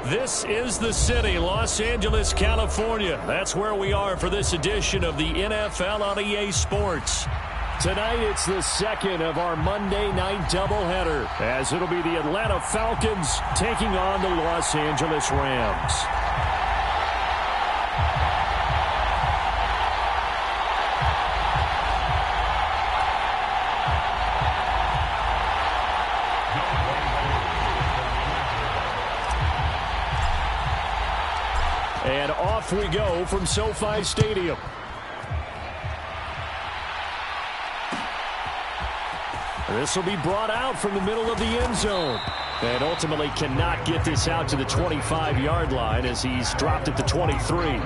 This is the city, Los Angeles, California. That's where we are for this edition of the NFL on EA Sports. Tonight, it's the second of our Monday night doubleheader, as it'll be the Atlanta Falcons taking on the Los Angeles Rams. And off we go from SoFi Stadium. This will be brought out from the middle of the end zone. And ultimately cannot get this out to the 25-yard line as he's dropped at the 23.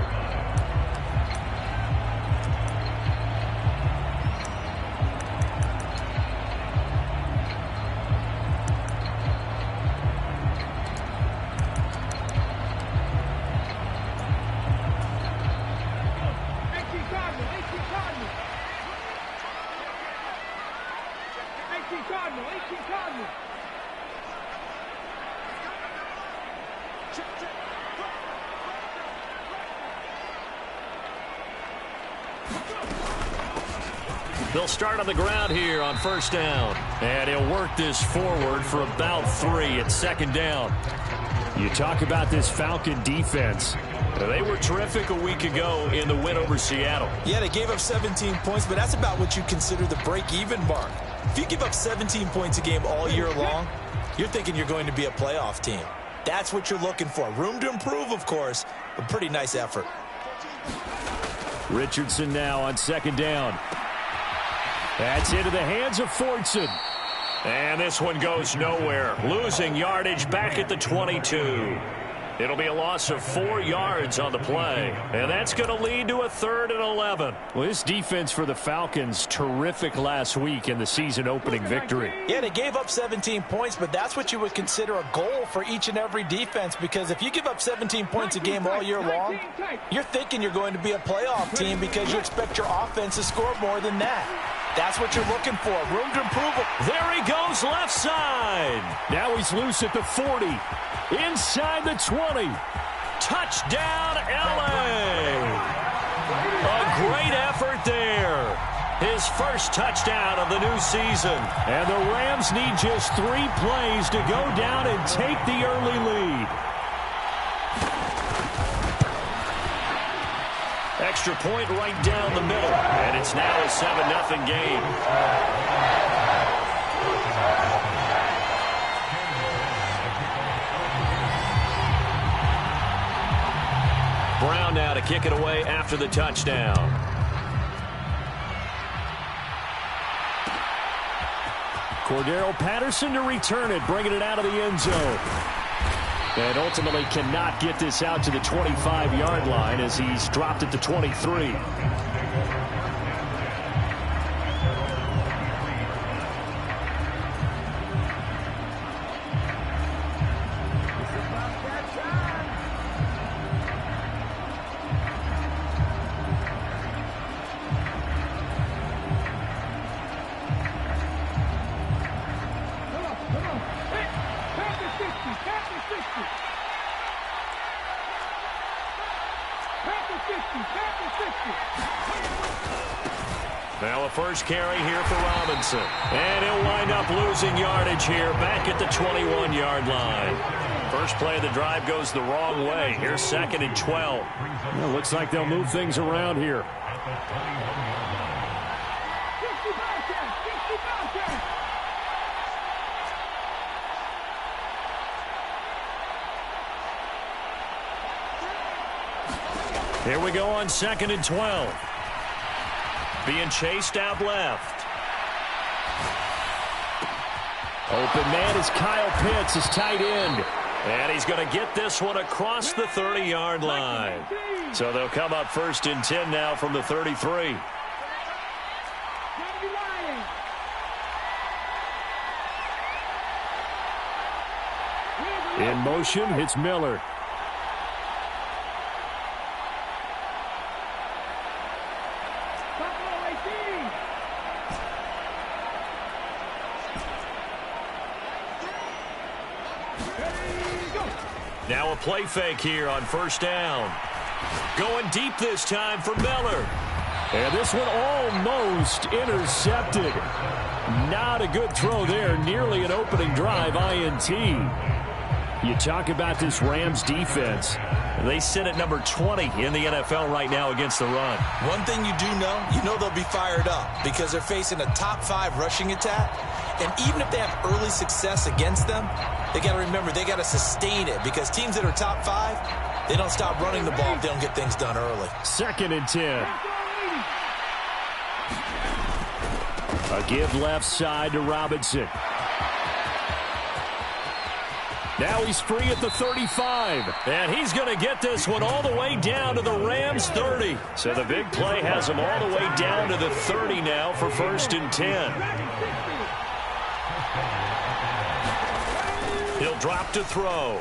They'll start on the ground here on first down. And he'll work this forward for about 3 at second down. You talk about this Falcon defense. They were terrific a week ago in the win over Seattle. Yeah, they gave up 17 points, but that's about what you consider the break-even mark. If you give up 17 points a game all year long, you're thinking you're going to be a playoff team. That's what you're looking for. Room to improve, of course, but pretty nice effort. Richardson now on second down. That's into the hands of Fordson. And this one goes nowhere. Losing yardage back at the 22. It'll be a loss of 4 yards on the play. And that's going to lead to a 3rd and 11. Well, this defense for the Falcons, terrific last week in the season-opening victory. Yeah, they gave up 17 points, but that's what you would consider a goal for each and every defense, because if you give up 17 points a game all year long, you're thinking you're going to be a playoff team because you expect your offense to score more than that. That's what you're looking for. Room to improve. There he goes left side. Now he's loose at the 40. Inside the 20. Touchdown, L.A. A great effort there. His first touchdown of the new season. And the Rams need just 3 plays to go down and take the early lead. Extra point right down the middle. And it's now a 7-0 game. Brown now to kick it away after the touchdown. Cordero Patterson to return it, bringing it out of the end zone. And ultimately cannot get this out to the 25-yard line as he's dropped at the 23. Now a first carry here for Robinson. And he'll wind up losing yardage here back at the 21-yard line. First play of the drive goes the wrong way. Here's 2nd and 12. Well, looks like they'll move things around here. Here we go on 2nd and 12. Being chased out left. Open man is Kyle Pitts, his tight end. And he's going to get this one across the 30-yard line. So they'll come up 1st and 10 now from the 33. In motion, it's Miller. Now a play fake here on first down. Going deep this time for Miller. And this one almost intercepted. Not a good throw there. Nearly an opening drive INT. You talk about this Rams defense. They sit at number 20 in the NFL right now against the run. One thing you do know they'll be fired up because they're facing a top 5 rushing attack. And even if they have early success against them, they got to remember they got to sustain it because teams that are top 5, they don't stop running the ball if they don't get things done early. 2nd and 10. A give left side to Robinson. Now he's free at the 35. And he's going to get this one all the way down to the Rams 30. So the big play has him all the way down to the 30 now for 1st and 10. He'll drop to throw.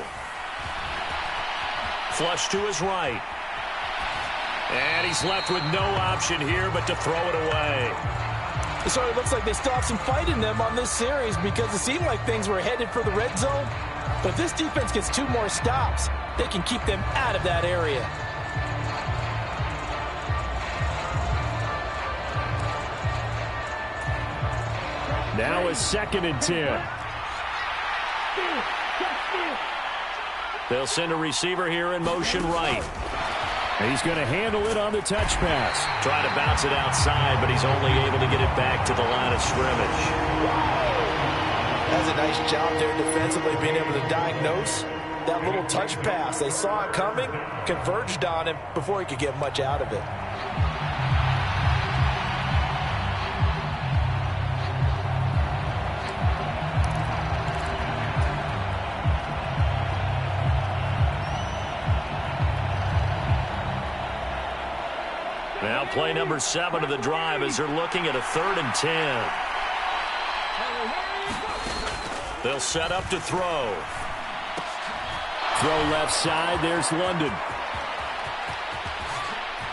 Flush to his right. And he's left with no option here but to throw it away. So it looks like they still have some fight in them on this series because it seemed like things were headed for the red zone. But if this defense gets 2 more stops, they can keep them out of that area. Now a 2nd and 10. They'll send a receiver here in motion right. He's going to handle it on the touch pass. Trying to bounce it outside, but he's only able to get it back to the line of scrimmage. That's a nice job there defensively, being able to diagnose that little touch pass. They saw it coming, converged on him before he could get much out of it. Now play number 7 of the drive as they're looking at a 3rd and 10. They'll set up to throw. Throw left side. There's London.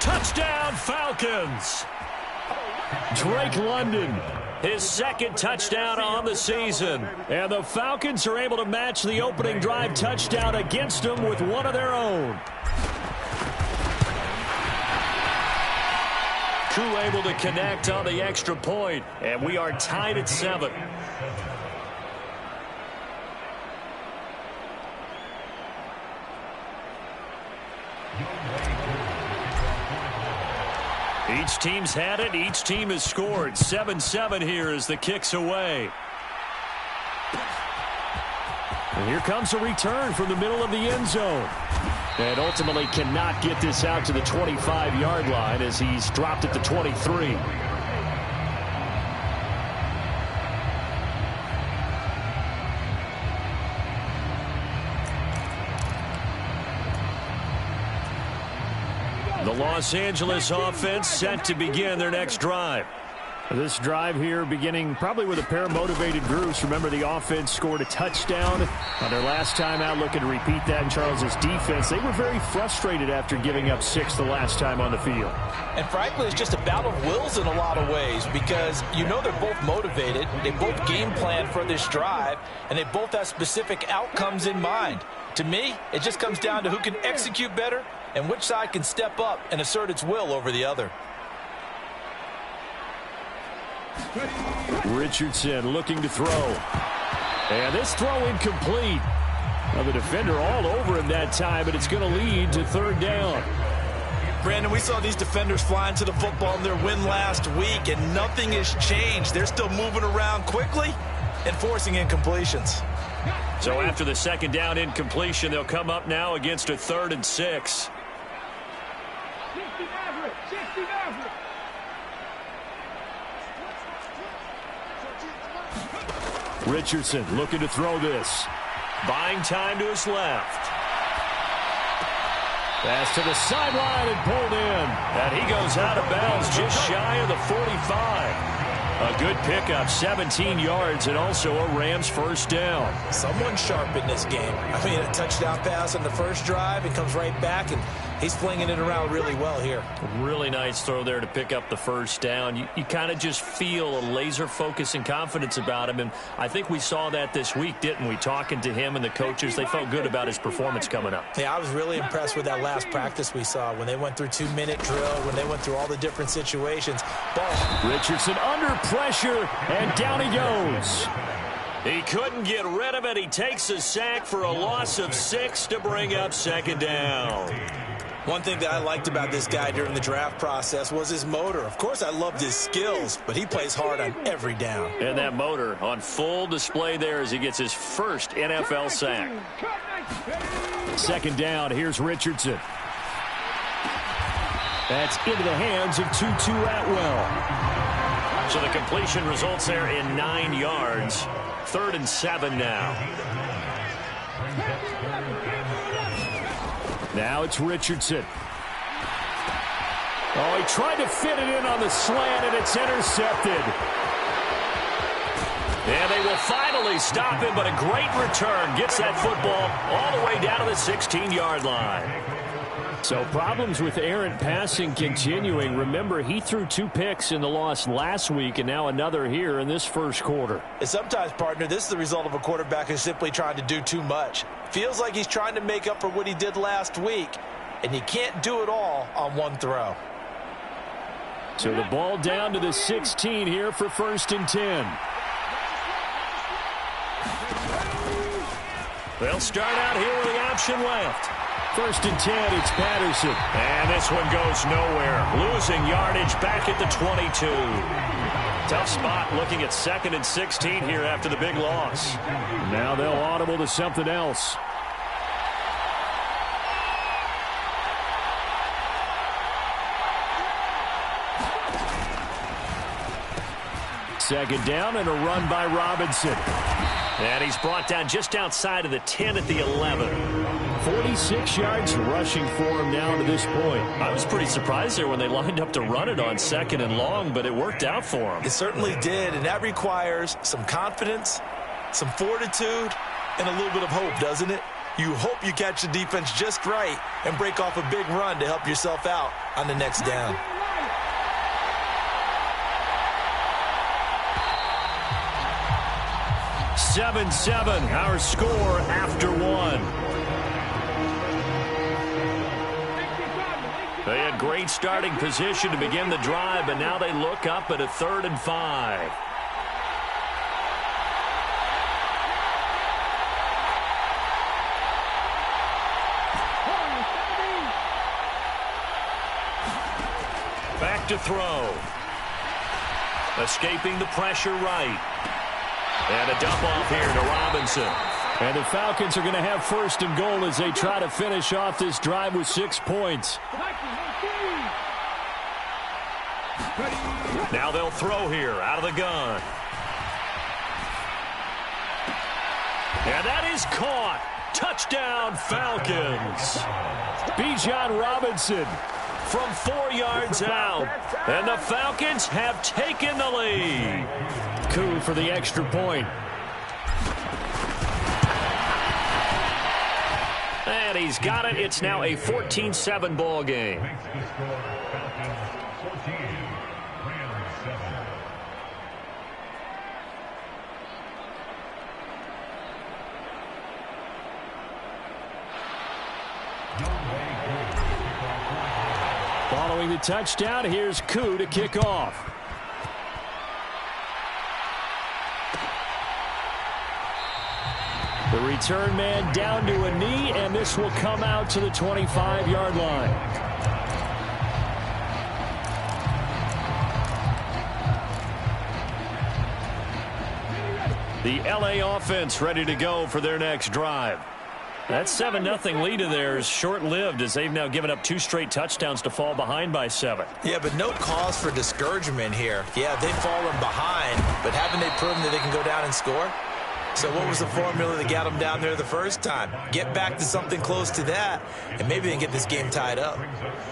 Touchdown, Falcons. Drake London. His 2nd touchdown on the season. And the Falcons are able to match the opening drive touchdown against them with one of their own. Crew able to connect on the extra point, and we are tied at 7. Each team's had it. Each team has scored. 7-7 here as the kick's away. And here comes a return from the middle of the end zone. And ultimately cannot get this out to the 25-yard line as he's dropped at the 23. The Los Angeles offense set to begin their next drive. This drive here beginning probably with a pair of motivated groups. Remember, the offense scored a touchdown on their last time out, looking to repeat that in Charles's defense. They were very frustrated after giving up 6 the last time on the field. And frankly, it's just a battle of wills in a lot of ways because you know they're both motivated. They both game plan for this drive, and they both have specific outcomes in mind. To me, it just comes down to who can execute better and which side can step up and assert its will over the other. Richardson looking to throw. And this throw incomplete. Well, the defender all over him that time, but it's going to lead to 3rd down. Brandon, we saw these defenders flying to the football in their win last week, and nothing has changed. They're still moving around quickly and forcing incompletions. So after the 2nd down incompletion, they'll come up now against a 3rd and 6. Richardson looking to throw this. Buying time to his left. Pass to the sideline and pulled in. And he goes out of bounds just shy of the 45. A good pickup, 17 yards, and also a Rams first down. Someone sharp in this game. I mean, a touchdown pass on the first drive and comes right back, and he's flinging it around really well here. Really nice throw there to pick up the first down. You kind of just feel a laser focus and confidence about him, and I think we saw that this week, didn't we? Talking to him and the coaches, they felt good about his performance coming up. Yeah, I was really impressed with that last practice we saw when they went through 2-minute drill, when they went through all the different situations. Richardson under pressure, and down he goes. He couldn't get rid of it. He takes a sack for a loss of 6 to bring up second down. One thing that I liked about this guy during the draft process was his motor. Of course, I loved his skills, but he plays hard on every down. And that motor on full display there as he gets his first NFL sack. Second down, here's Richardson. That's into the hands of Tutu Atwell. So the completion results there in 9 yards. 3rd and 7 now. Now it's Richardson. Oh, he tried to fit it in on the slant, and it's intercepted. And they will finally stop him, but a great return. Gets that football all the way down to the 16-yard line. So problems with errant passing continuing. Remember, he threw 2 picks in the loss last week, and now another here in this first quarter. And sometimes, partner, this is the result of a quarterback who's simply trying to do too much. Feels like he's trying to make up for what he did last week, and he can't do it all on one throw. So the ball down to the 16 here for 1st and 10. They'll start out here with the option left. 1st and 10, it's Patterson. And this one goes nowhere. Losing yardage back at the 22. Tough spot looking at 2nd and 16 here after the big loss. Now they'll audible to something else. Second down and a run by Robinson. And he's brought down just outside of the 10 at the 11. 46 yards rushing for him now to this point. I was pretty surprised there when they lined up to run it on 2nd and long, but it worked out for him. It certainly did, and that requires some confidence, some fortitude, and a little bit of hope, doesn't it? You hope you catch the defense just right and break off a big run to help yourself out on the next down. Seven, our score after 1. They had great starting position to begin the drive, but now they look up at a 3rd and 5. Back to throw. Escaping the pressure right. And a dump off here to Robinson. And the Falcons are going to have 1st and goal as they try to finish off this drive with 6 points. Now they'll throw here out of the gun. And that is caught. Touchdown, Falcons. Bijan Robinson from 4 yards out. And the Falcons have taken the lead. Coup for the extra point. And he's got it. It's now a 14-7 ball game. Following the touchdown, here's Coup to kick off. The return man down to a knee, and this will come out to the 25-yard line. The LA offense ready to go for their next drive. That 7-0 lead of theirs short-lived as they've now given up 2 straight touchdowns to fall behind by 7. Yeah, but no cause for discouragement here. Yeah, they've fallen behind, but haven't they proven that they can go down and score? So what was the formula that got them down there the first time? Get back to something close to that, and maybe they get this game tied up.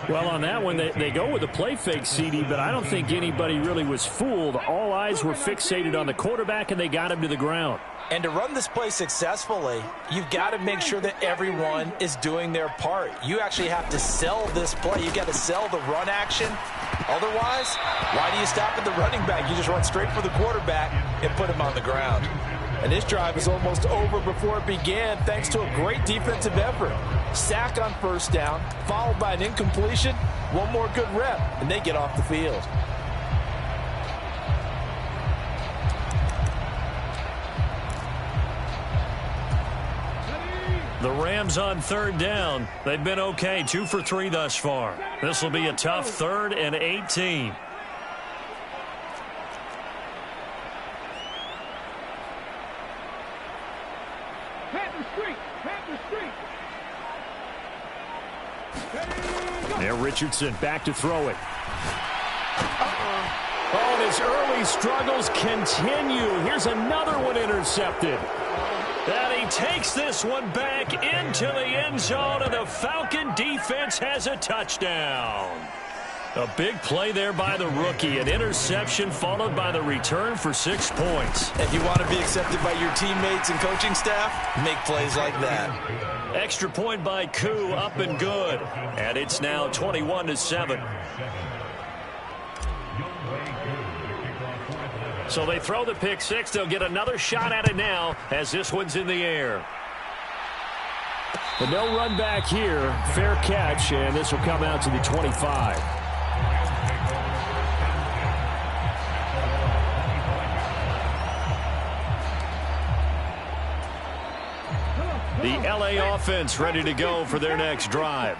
Well, on that one, they go with a play fake, CD, but I don't think anybody really was fooled. All eyes were fixated on the quarterback, and they got him to the ground. And to run this play successfully, you've got to make sure that everyone is doing their part. You actually have to sell this play. You've got to sell the run action. Otherwise, why do you stop at the running back? You just run straight for the quarterback and put him on the ground. And this drive is almost over before it began thanks to a great defensive effort. Sack on first down, followed by an incompletion, one more good rep, and they get off the field. The Rams on third down. They've been okay, 2 for 3 thus far. This will be a tough 3rd and 18. There, Richardson back to throw it. Oh, and his early struggles continue. Here's another one intercepted. And he takes this one back into the end zone, and the Falcon defense has a touchdown. A big play there by the rookie. An interception followed by the return for 6 points. If you want to be accepted by your teammates and coaching staff, make plays like that. Extra point by Koo, up and good. And it's now 21-7. So they throw the pick six. They'll get another shot at it now as this one's in the air. But no run back here. Fair catch, and this will come out to the 25. The LA offense ready to go for their next drive.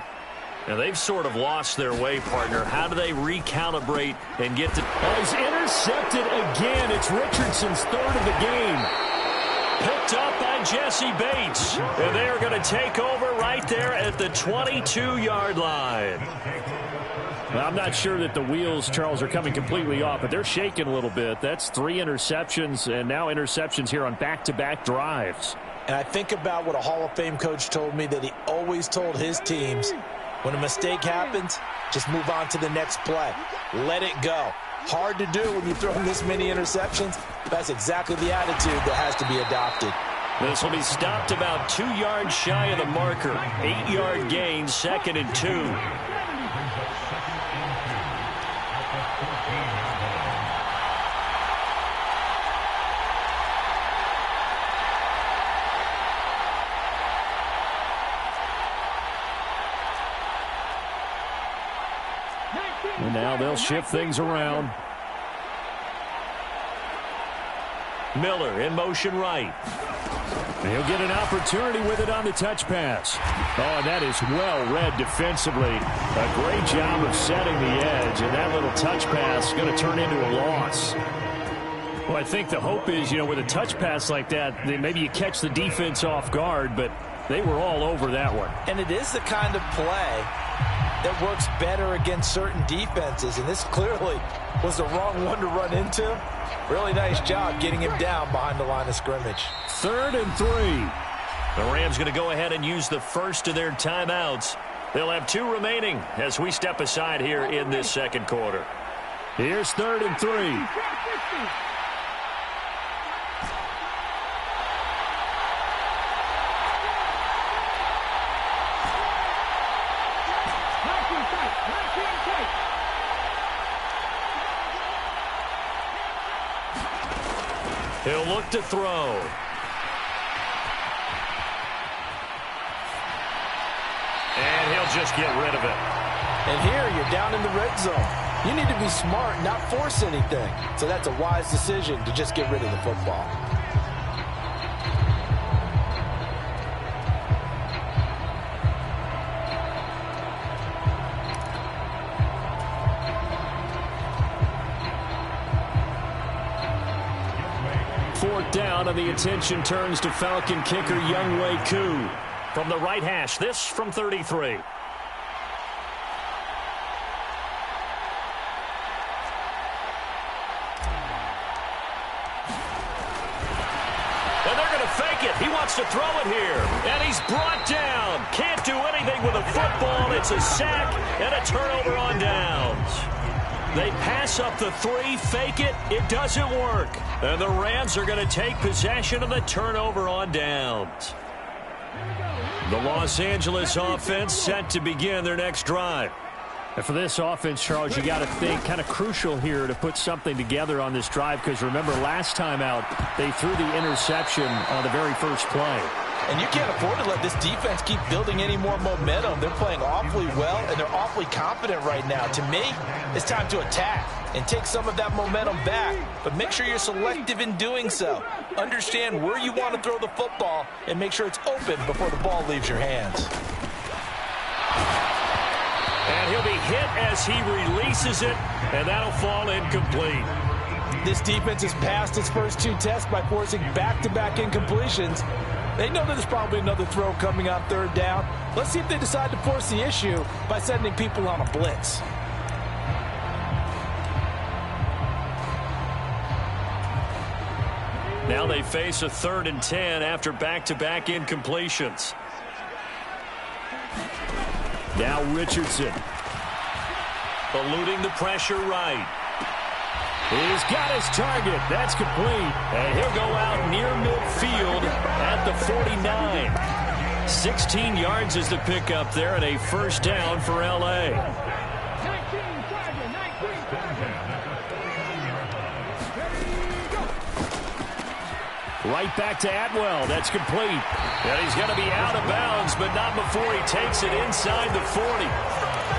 Now, they've sort of lost their way, partner. How do they recalibrate and get to... Oh, he's intercepted again. It's Richardson's 3rd of the game. Picked up by Jesse Bates. And they're going to take over right there at the 22-yard line. Well, I'm not sure that the wheels, Charles, are coming completely off, but they're shaking a little bit. That's 3 interceptions, and now interceptions here on back-to-back drives. And I think about what a Hall of Fame coach told me that he always told his teams, when a mistake happens, just move on to the next play. Let it go. Hard to do when you throw this many interceptions. That's exactly the attitude that has to be adopted. This will be stopped about 2 yards shy of the marker. 8-yard gain, 2nd and 2. And now they'll shift things around. Miller in motion right. He'll get an opportunity with it on the touch pass. Oh, and that is well read defensively. A great job of setting the edge, and that little touch pass is going to turn into a loss. Well, I think the hope is, with a touch pass like that, maybe you catch the defense off guard, but they were all over that one. And it is the kind of play that works better against certain defenses, and this clearly was the wrong one to run into. Really nice job getting him down behind the line of scrimmage. 3rd and 3. The Rams going to go ahead and use the first of their timeouts. They'll have 2 remaining as we step aside here in this second quarter. Here's 3rd and 3. He'll look to throw. And he'll just get rid of it. And here you're down in the red zone. You need to be smart, not force anything. So that's a wise decision to just get rid of the football. Down, and the attention turns to Falcon kicker Younghoe Koo. From the right hash, this from 33. And they're going fake it. He wants to throw it here. And he's brought down. Can't do anything with a football. It's a sack and a turnover on downs. They pass up the 3, fake it. It doesn't work. And the Rams are going to take possession of the turnover on downs. The Los Angeles offense set to begin their next drive. And for this offense, Charles, you got to think kind of crucial here to put something together on this drive, because remember last time out they threw the interception on the very first play. And you can't afford to let this defense keep building any more momentum. They're playing awfully well, and they're awfully confident right now. To me, it's time to attack and take some of that momentum back, but make sure you're selective in doing so. Understand where you want to throw the football and make sure it's open before the ball leaves your hands. And he'll be hit as he releases it, and that'll fall incomplete. This defense has passed its first 2 tests by forcing back-to-back incompletions. They know that there's probably another throw coming on 3rd down. Let's see if they decide to force the issue by sending people on a blitz. Now they face a 3rd and 10 after back-to-back incompletions. Now Richardson. Eluding the pressure right. He's got his target. That's complete. And he'll go out near midfield at the 49. 16 yards is the pickup there, and a 1st down for L.A. Right back to Atwell. That's complete. And he's going to be out of bounds, but not before he takes it inside the 40.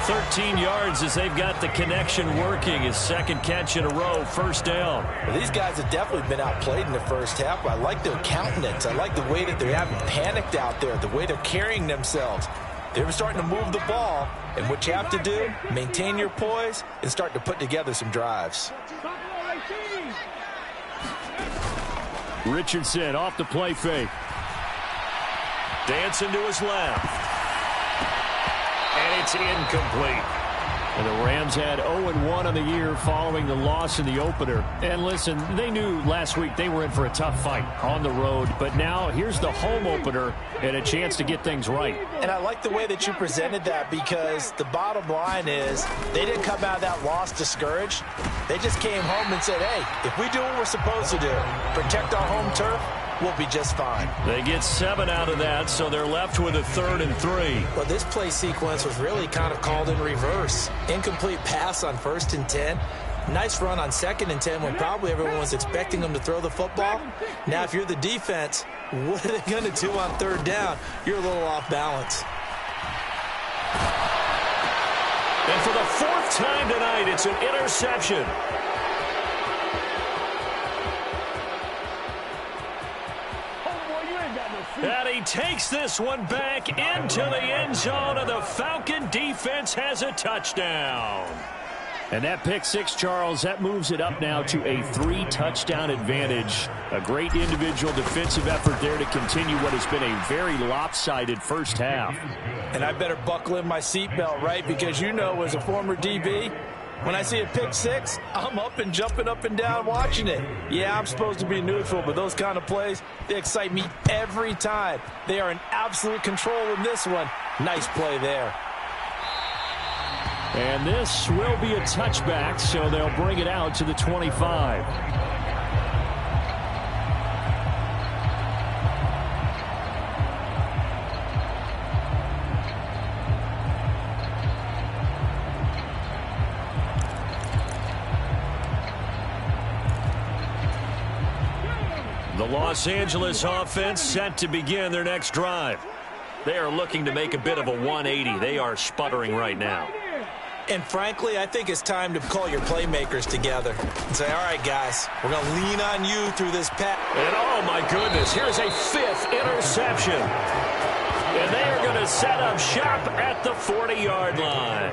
13 yards as they've got the connection working. His 2nd catch in a row, 1st down. Well, these guys have definitely been outplayed in the first half. I like their countenance. I like the way that they haven't panicked out there, the way they're carrying themselves. They're starting to move the ball, and what you have to do, maintain your poise and start to put together some drives. Richardson off the play fake. Dancing to his left. And it's incomplete. And the Rams had 0-1 on the year following the loss in the opener. And listen, they knew last week they were in for a tough fight on the road. But now here's the home opener and a chance to get things right. And I like the way that you presented that, because the bottom line is they didn't come out of that loss discouraged. They just came home and said, hey, if we do what we're supposed to do, protect our home turf, we'll be just fine. They get 7 out of that, so they're left with a 3rd and 3. Well, this play sequence was really kind of called in reverse. Incomplete pass on 1st and 10. Nice run on 2nd and 10 when probably everyone was expecting them to throw the football. Now, if you're the defense, what are they going to do on 3rd down? You're a little off balance. And for the 4th time tonight, it's an interception. And he takes this one back into the end zone, and the Falcon defense has a touchdown. And that pick 6, Charles, that moves it up now to a 3-touchdown advantage. A great individual defensive effort there to continue what has been a very lopsided first half. And I better buckle in my seatbelt, right? Because you know, as a former DB, when I see a pick 6, I'm up and jumping up and down watching it. Yeah, I'm supposed to be neutral, but those kind of plays, they excite me every time. They are in absolute control in this one. Nice play there. And this will be a touchback, so they'll bring it out to the 25. The Los Angeles offense set to begin their next drive. They are looking to make a bit of a 180. They are sputtering right now. And frankly, I think it's time to call your playmakers together and say, all right, guys, we're going to lean on you through this pass. And oh, my goodness, here's a 5th interception. And they are going to set up shop at the 40-yard line.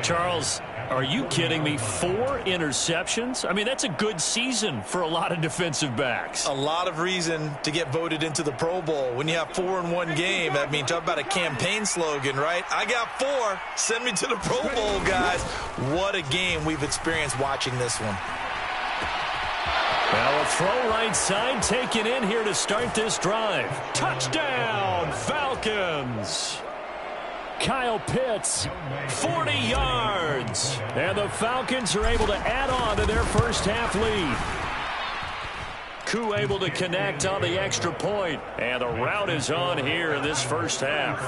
Charles, are you kidding me? 4 interceptions? I mean, that's a good season for a lot of defensive backs. A lot of reason to get voted into the Pro Bowl. When you have 4 in one game, I mean, talk about a campaign slogan, right? I got 4. Send me to the Pro Bowl, guys. What a game we've experienced watching this one. Now a throw right side taken in here to start this drive. Touchdown, Falcons! Kyle Pitts, 40 yards. And the Falcons are able to add on to their first half lead. Koo able to connect on the extra point. And the route is on here in this first half.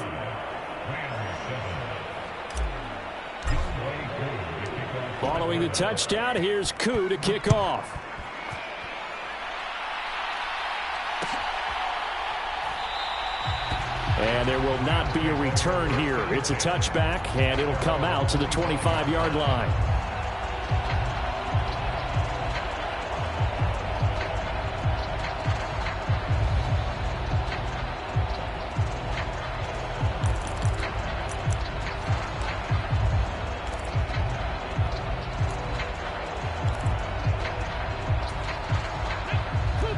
Following the touchdown, here's Koo to kick off. And there will not be a return here. It's a touchback, and it'll come out to the 25-yard line.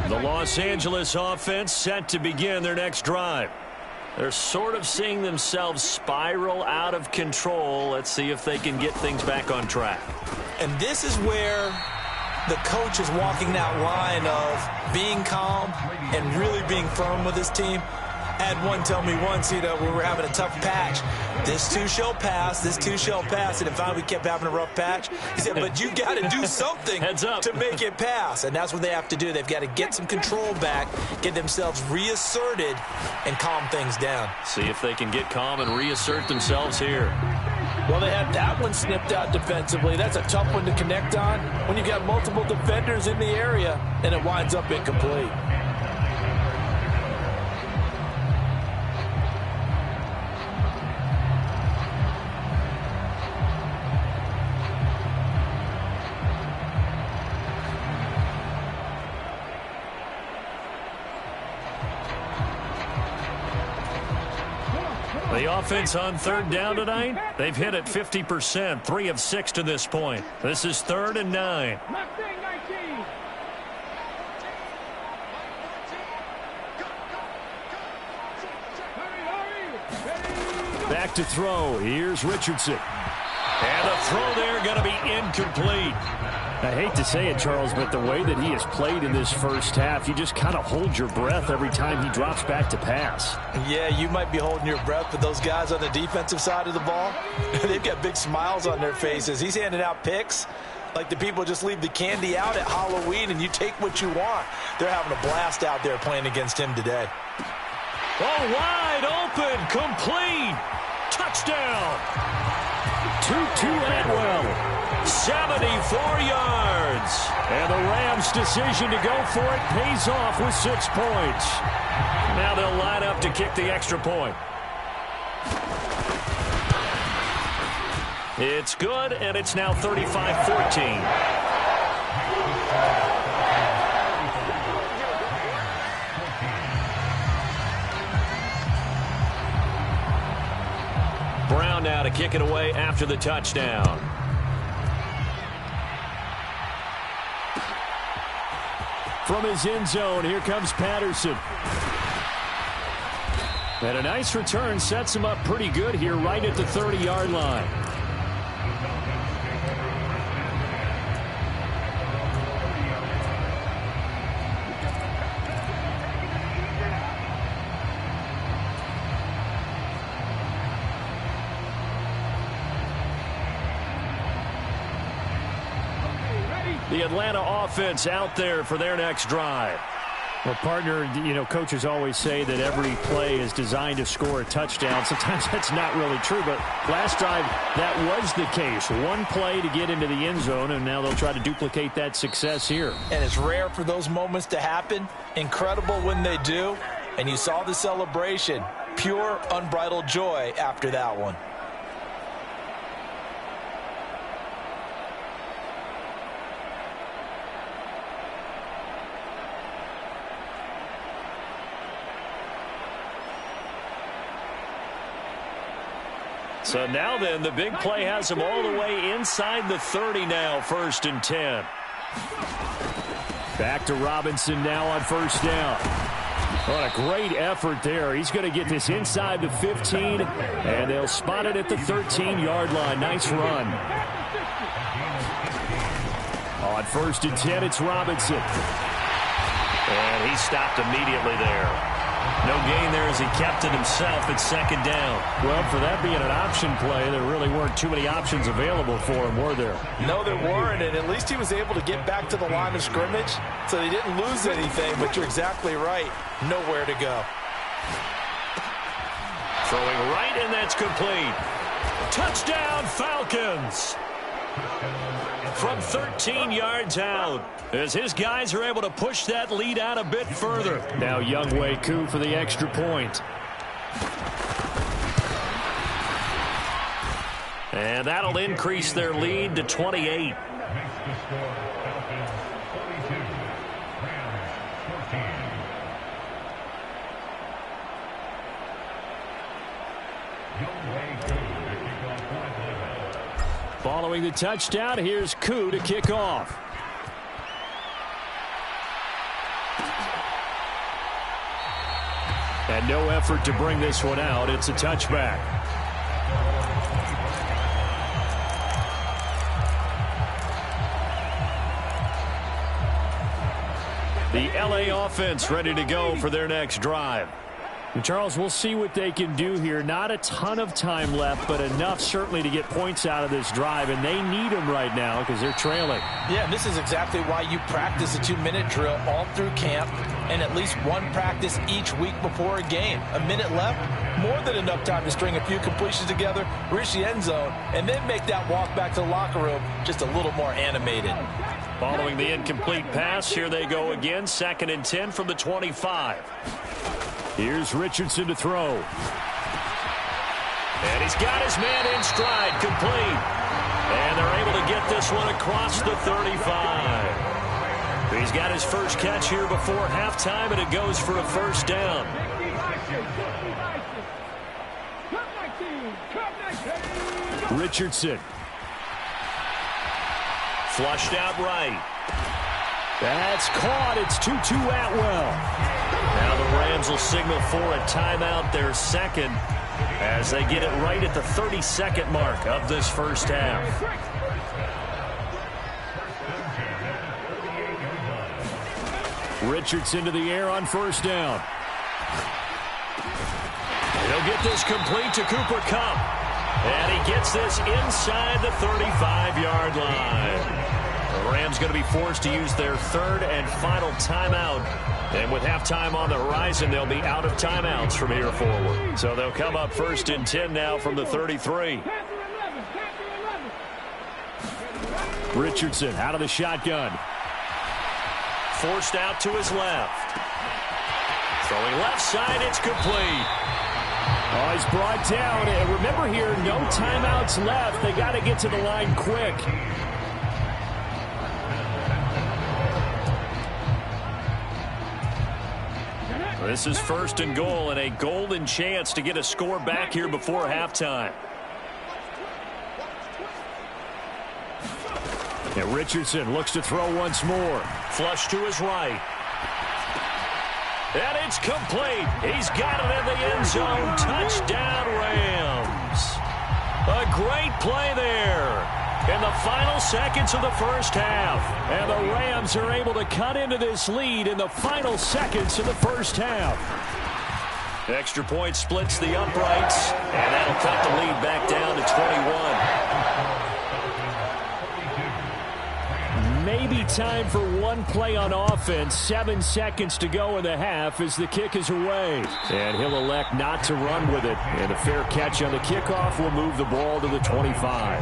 The Los Angeles offense set to begin their next drive. They're sort of seeing themselves spiral out of control. Let's see if they can get things back on track. And this is where the coach is walking that line of being calm and really being firm with his team. I had one tell me once, when we were having a tough patch, this too shall pass, this too shall pass. And then finally we kept having a rough patch. He said, but you got to do something to make it pass. And that's what they have to do. They've got to get some control back, get themselves reasserted, and calm things down. See if they can get calm and reassert themselves here. Well, they had that one snipped out defensively. That's a tough one to connect on when you've got multiple defenders in the area, and it winds up incomplete. The offense on third down tonight, they've hit it 50%, 3 of 6 to this point. This is 3rd and 9. Back to throw. Here's Richardson. And the throw there going to be incomplete. I hate to say it, Charles, but the way that he has played in this first half, you just kind of hold your breath every time he drops back to pass. Yeah, you might be holding your breath, but those guys on the defensive side of the ball, they've got big smiles on their faces. He's handing out picks like the people just leave the candy out at Halloween and you take what you want. They're having a blast out there playing against him today. Oh, wide open, complete, touchdown. Tutu Atwell. 74 yards. And the Rams' decision to go for it pays off with 6 points. Now they'll line up to kick the extra point. It's good, and it's now 35-14. Brown now to kick it away after the touchdown. From his end zone, here comes Patterson. And a nice return sets him up pretty good here right at the 30-yard line. The Atlanta offense out there for their next drive. Well, partner, coaches always say that every play is designed to score a touchdown. Sometimes that's not really true, but last drive, that was the case. One play to get into the end zone, and now they'll try to duplicate that success here. And it's rare for those moments to happen. Incredible when they do. And you saw the celebration. Pure, unbridled joy after that one. So now then, the big play has him all the way inside the 30 now, 1st and 10. Back to Robinson now on 1st down. What a great effort there. He's going to get this inside the 15, and they'll spot it at the 13-yard line. Nice run. On 1st and 10, it's Robinson. And he stopped immediately there. No gain there as he kept it himself at 2nd down. Well, for that being an option play, there really weren't too many options available for him, were there? No, there weren't, and at least he was able to get back to the line of scrimmage, so he didn't lose anything, but you're exactly right. Nowhere to go. Throwing right, and that's complete. Touchdown, Falcons! From 13 yards out, as his guys are able to push that lead out a bit further. Now Younghoe Koo for the extra point. And that'll increase their lead to 28. Following the touchdown, here's Koo to kick off. And no effort to bring this one out. It's a touchback. The LA offense ready to go for their next drive. And Charles, we'll see what they can do here. Not a ton of time left, but enough certainly to get points out of this drive, and they need them right now because they're trailing. Yeah, and this is exactly why you practice a 2-minute drill all through camp and at least one practice each week before a game. A minute left, more than enough time to string a few completions together, reach the end zone, and then make that walk back to the locker room just a little more animated. Following the incomplete pass, here they go again, 2nd and 10 from the 25. Here's Richardson to throw. And he's got his man in stride, complete. And they're able to get this one across the 35. He's got his first catch here before halftime, and it goes for a 1st down. Richardson. Flushed out right. That's caught. It's 2-2 Atwell. Now the Rams will signal for a timeout, their 2nd, as they get it right at the 32nd mark of this first half. Richardson to the air on 1st down. He'll get this complete to Cooper Kupp. And he gets this inside the 35-yard line. The Rams going to be forced to use their 3rd and final timeout. And with halftime on the horizon, they'll be out of timeouts from here forward. So they'll come up 1st and 10 now from the 33. Richardson out of the shotgun. Forced out to his left. Throwing left side, it's complete. Oh, he's brought down. And remember here, no timeouts left. They got to get to the line quick. This is 1st and goal and a golden chance to get a score back here before halftime. And Richardson looks to throw once more. Flush to his right. And it's complete. He's got it in the end zone. Touchdown, Rams. A great play there in the final seconds of the first half. And the Rams are able to cut into this lead in the final seconds of the first half. Extra point splits the uprights, and that'll cut the lead back down to 21. Maybe time for one play on offense. 7 seconds to go in the half as the kick is away. And he'll elect not to run with it. And a fair catch on the kickoff will move the ball to the 25.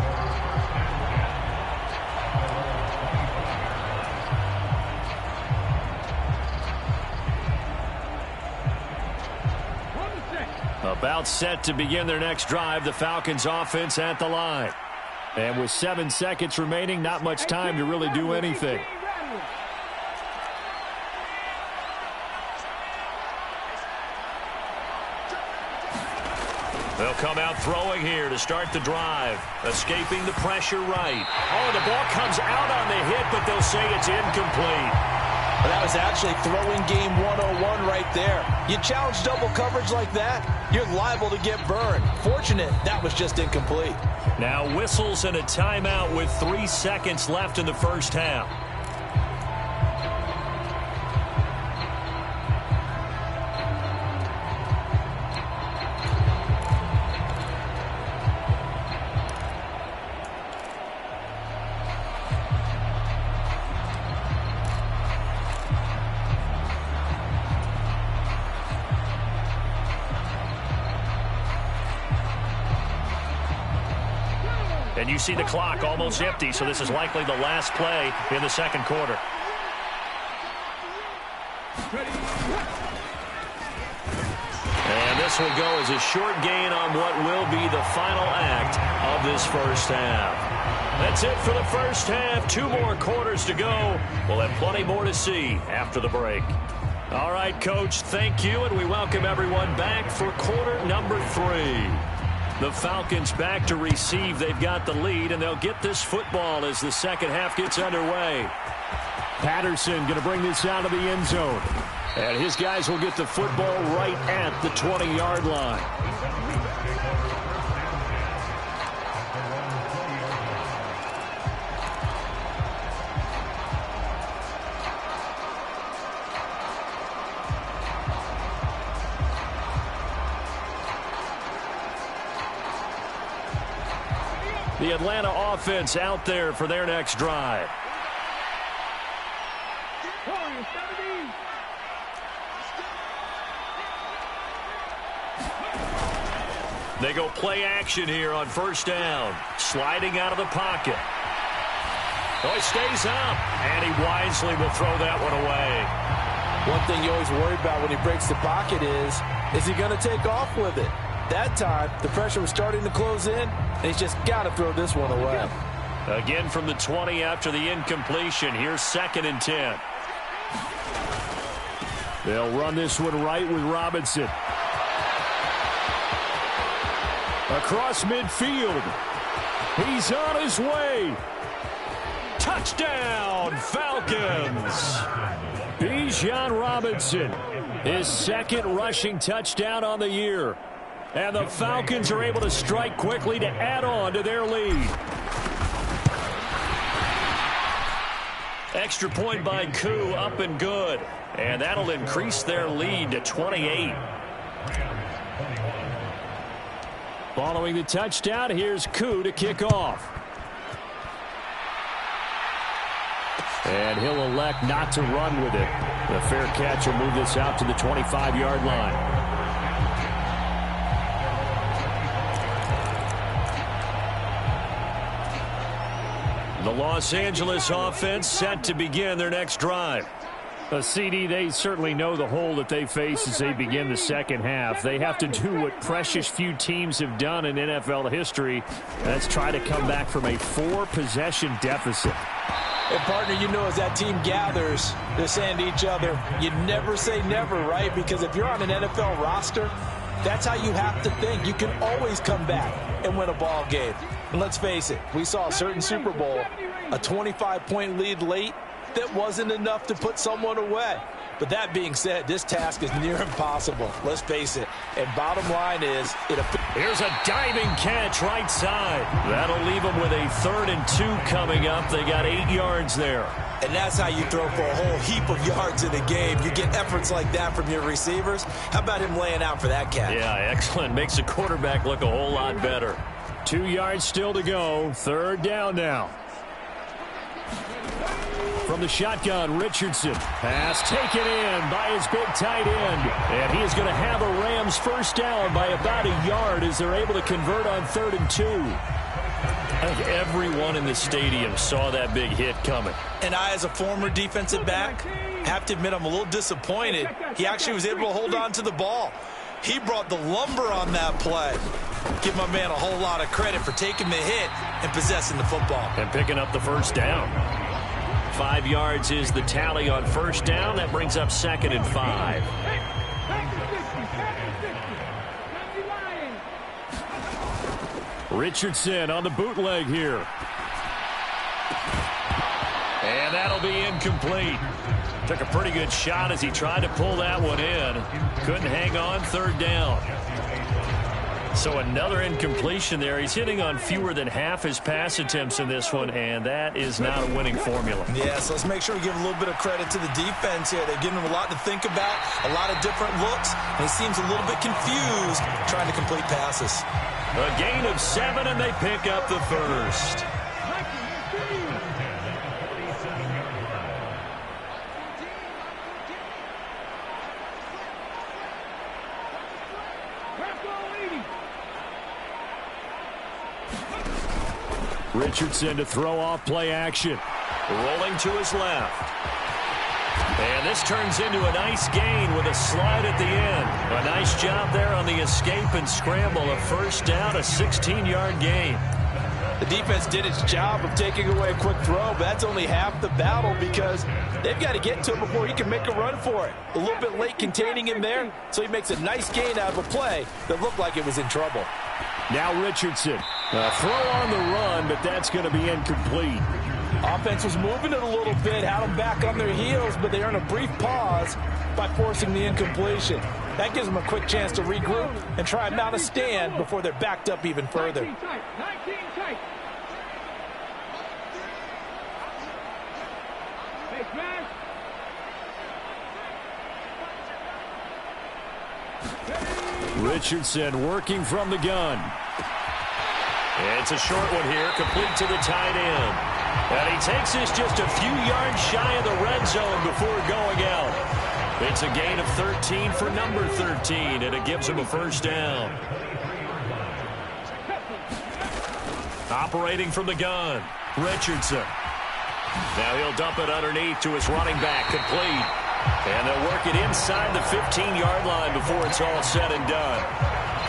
About set to begin their next drive, the Falcons offense at the line. And with 7 seconds remaining, not much time to really do anything. They'll come out throwing here to start the drive. Escaping the pressure right. Oh, the ball comes out on the hit, but they'll say it's incomplete. Well, that was actually throwing game 101 right there. You challenge double coverage like that, you're liable to get burned. Fortunate, that was just incomplete. Now whistles and a timeout with 3 seconds left in the first half. And you see the clock almost empty, so this is likely the last play in the second quarter. And this will go as a short gain on what will be the final act of this first half. That's it for the first half. 2 more quarters to go. We'll have plenty more to see after the break. All right, Coach, thank you, and we welcome everyone back for quarter number 3. The Falcons back to receive. They've got the lead, and they'll get this football as the second half gets underway. Patterson going to bring this out of the end zone. And his guys will get the football right at the 20-yard line. The Atlanta offense out there for their next drive. They go play action here on first down. Sliding out of the pocket. Oh, he stays up, and he wisely will throw that one away. One thing you always worry about when he breaks the pocket is he going to take off with it? That time, the pressure was starting to close in, and he's just got to throw this one away. Again from the 20 after the incompletion. Here's 2nd and 10. They'll run this one right with Robinson. Across midfield. He's on his way. Touchdown, Falcons! Bijan Robinson, his 2nd rushing touchdown on the year. And the Falcons are able to strike quickly to add on to their lead. Extra point by Koo, up and good. And that'll increase their lead to 28. Following the touchdown, here's Koo to kick off. And he'll elect not to run with it. The fair catch will move this out to the 25-yard line. The Los Angeles offense set to begin their next drive. CD, they certainly know the hole that they face as they begin the second half. They have to do what precious few teams have done in NFL history. That's try to come back from a 4-possession deficit. And, partner, you know as that team gathers, they're saying to each other, you never say never, right? Because if you're on an NFL roster, that's how you have to think. You can always come back and win a ball game. And let's face it, we saw a certain Super Bowl, a 25-point lead late, that wasn't enough to put someone away. But that being said, this task is near impossible. Let's face it. And bottom line is, here's a diving catch right side. That'll leave them with a 3rd and 2 coming up. They got 8 yards there. And that's how you throw for a whole heap of yards in a game. You get efforts like that from your receivers. How about him laying out for that catch? Yeah, excellent. Makes the quarterback look a whole lot better. 2 yards still to go. 3rd down now. From the shotgun, Richardson. Pass taken in by his big tight end. And he is going to have a Rams first down by about a yard as they're able to convert on 3rd and 2. I think everyone in the stadium saw that big hit coming. And I, as a former defensive back, have to admit I'm a little disappointed. He actually was able to hold on to the ball. He brought the lumber on that play. Give my man a whole lot of credit for taking the hit and possessing the football. And picking up the first down. 5 yards is the tally on first down. That brings up 2nd and 5. Richardson on the bootleg here. And that'll be incomplete. Took a pretty good shot as he tried to pull that one in. Couldn't hang on, third down. So another incompletion there. He's hitting on fewer than half his pass attempts in this one, and that is not a winning formula. Yeah, so let's make sure we give a little bit of credit to the defense here. They've given him a lot to think about, a lot of different looks, and he seems a little bit confused trying to complete passes. A gain of 7, and they pick up the first. Richardson to throw off play action. Rolling to his left. And this turns into a nice gain with a slide at the end. A nice job there on the escape and scramble. A first down, a 16-yard gain. The defense did its job of taking away a quick throw, but that's only half the battle because they've got to get to him before he can make a run for it. A little bit late containing him there, so he makes a nice gain out of a play that looked like it was in trouble. Now Richardson. A throw on the run, but that's going to be incomplete. Offense was moving it a little bit, had them back on their heels, but they earn a brief pause by forcing the incompletion. That gives them a quick chance to regroup and try and mount a stand before they're backed up even further. Richardson working from the gun. It's a short one here, complete to the tight end. And he takes this just a few yards shy of the red zone before going out. It's a gain of 13 for number 13, and it gives him a first down. Operating from the gun, Richardson. Now he'll dump it underneath to his running back, complete. And they'll work it inside the 15-yard line before it's all said and done.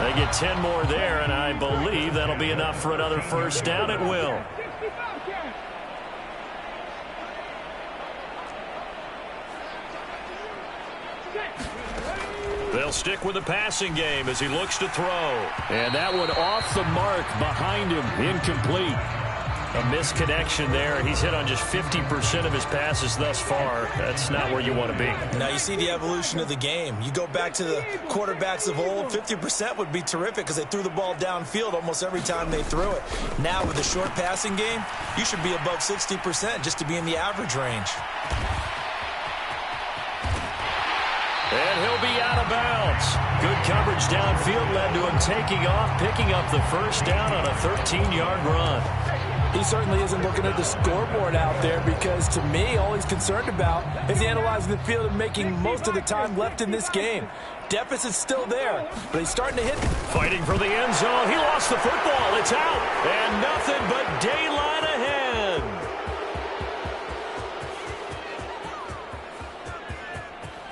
They get 10 more there, and I believe that'll be enough for another first down. It will. They'll stick with the passing game as he looks to throw. And that one off the mark behind him, incomplete. A misconnection there. He's hit on just 50% of his passes thus far. That's not where you want to be. Now you see the evolution of the game. You go back to the quarterbacks of old, 50% would be terrific because they threw the ball downfield almost every time they threw it. Now with the short passing game, you should be above 60% just to be in the average range. And he'll be out of bounds. Good coverage downfield led to him taking off, picking up the first down on a 13-yard run. He certainly isn't looking at the scoreboard out there because, to me, all he's concerned about is analyzing the field and making most of the time left in this game. Deficit's still there, but he's starting to hit. Fighting for the end zone. He lost the football. It's out. And nothing but daylight ahead.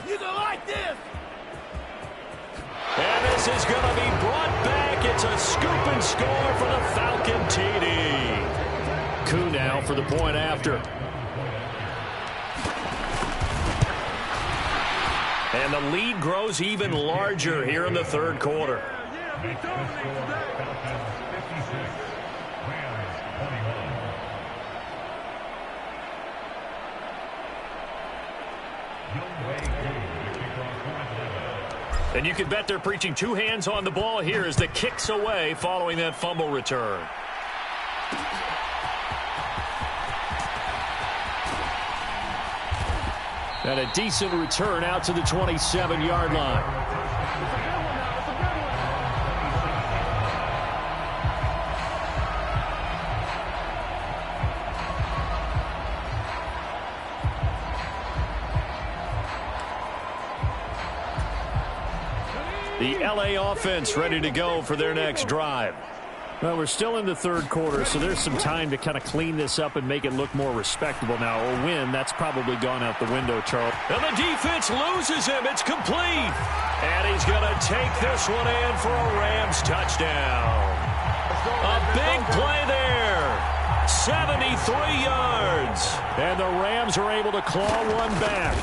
You don't like this. And this is going to be brought back. It's a scoop and score for the Falcon TD. Coup now for the point after. And the lead grows even larger here in the third quarter. And you can bet they're preaching two hands on the ball here as the kick's away following that fumble return. And a decent return out to the 27-yard line. The LA offense ready to go for their next drive. Well, we're still in the third quarter, so there's some time to kind of clean this up and make it look more respectable now. A win, that's probably gone out the window, Charles. And the defense loses him. It's complete. And he's going to take this one in for a Rams touchdown. A big play there. 73 yards. And the Rams are able to claw one back.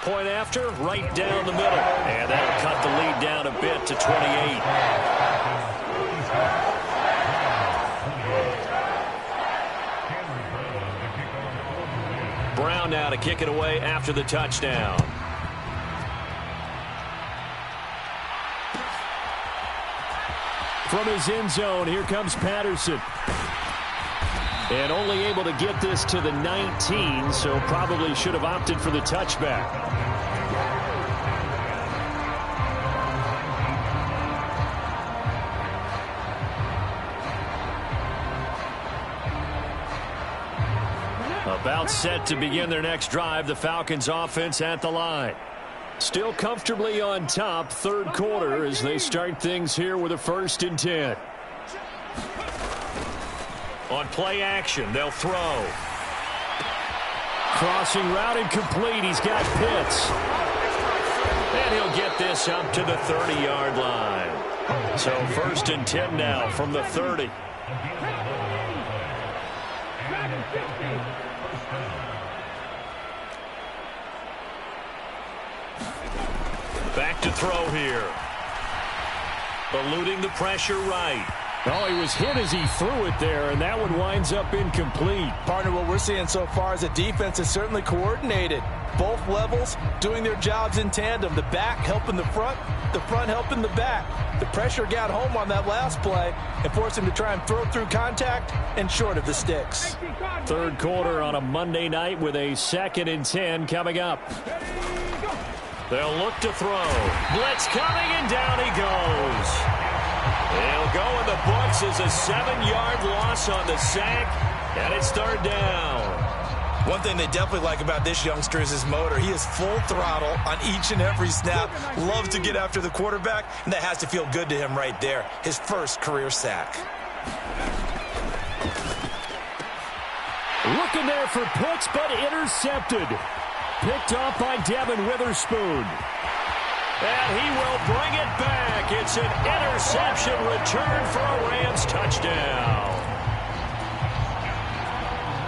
Point after, right down the middle. And that'll cut the lead down a bit to 28. ground now to kick it away after the touchdown. From his end zone, here comes Patterson. And only able to get this to the 19, so probably should have opted for the touchback. About set to begin their next drive, the Falcons offense at the line. Still comfortably on top, third quarter as they start things here with a 1st and 10. On play action, they'll throw. Crossing route incomplete. He's got Pitts. And he'll get this up to the 30-yard line. So 1st and 10 now from the 30. Back to throw here. Eluding the pressure right. Oh, he was hit as he threw it there, and that one winds up incomplete. Partner, what we're seeing so far is the defense is certainly coordinated. Both levels doing their jobs in tandem. The back helping the front helping the back. The pressure got home on that last play and forced him to try and throw through contact and short of the sticks. Third quarter on a Monday night with a 2nd and 10 coming up. They'll look to throw. Blitz coming, and down he goes. He'll go in the books as a 7-yard loss on the sack, and it's 3rd down. One thing they definitely like about this youngster is his motor. He is full throttle on each and every snap. Loves to get after the quarterback, and that has to feel good to him right there. His first career sack. Looking there for Pitts, but intercepted. Picked off by Devin Witherspoon. And he will bring it back. It's an interception return for a Rams touchdown.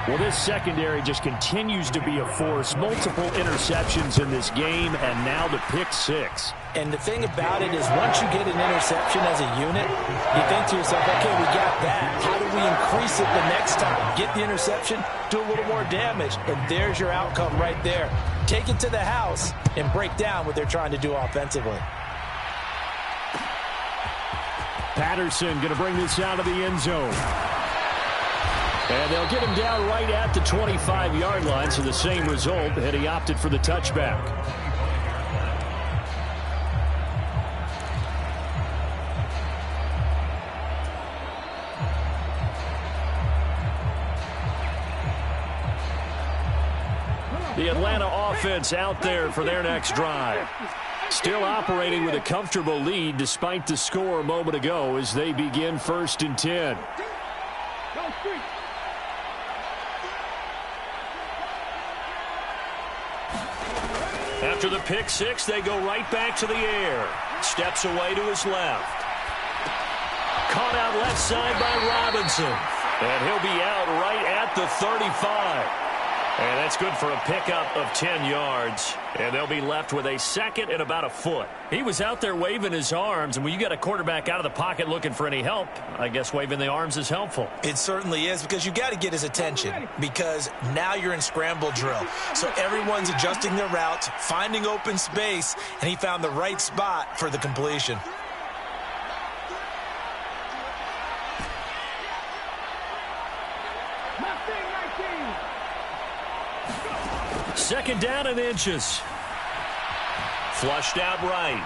Well, this secondary just continues to be a force. Multiple interceptions in this game, and now the pick 6. And the thing about it is once you get an interception as a unit, you think to yourself, okay, we got that. How do we increase it the next time? Get the interception, do a little more damage, and there's your outcome right there. Take it to the house and break down what they're trying to do offensively. Patterson going to bring this out of the end zone. And they'll get him down right at the 25-yard line, so the same result, and he opted for the touchback. The Atlanta offense out there for their next drive. Still operating with a comfortable lead despite the score a moment ago as they begin 1st and 10. After the pick 6, they go right back to the air. Steps away to his left. Caught out left side by Robinson. And he'll be out right at the 35. And that's good for a pickup of 10 yards. And they'll be left with a 2nd and about a foot. He was out there waving his arms, and when you got a quarterback out of the pocket looking for any help, I guess waving the arms is helpful. It certainly is, because you got to get his attention, because now you're in scramble drill. So everyone's adjusting their routes, finding open space, and he found the right spot for the completion. Second down and inches. Flushed out right.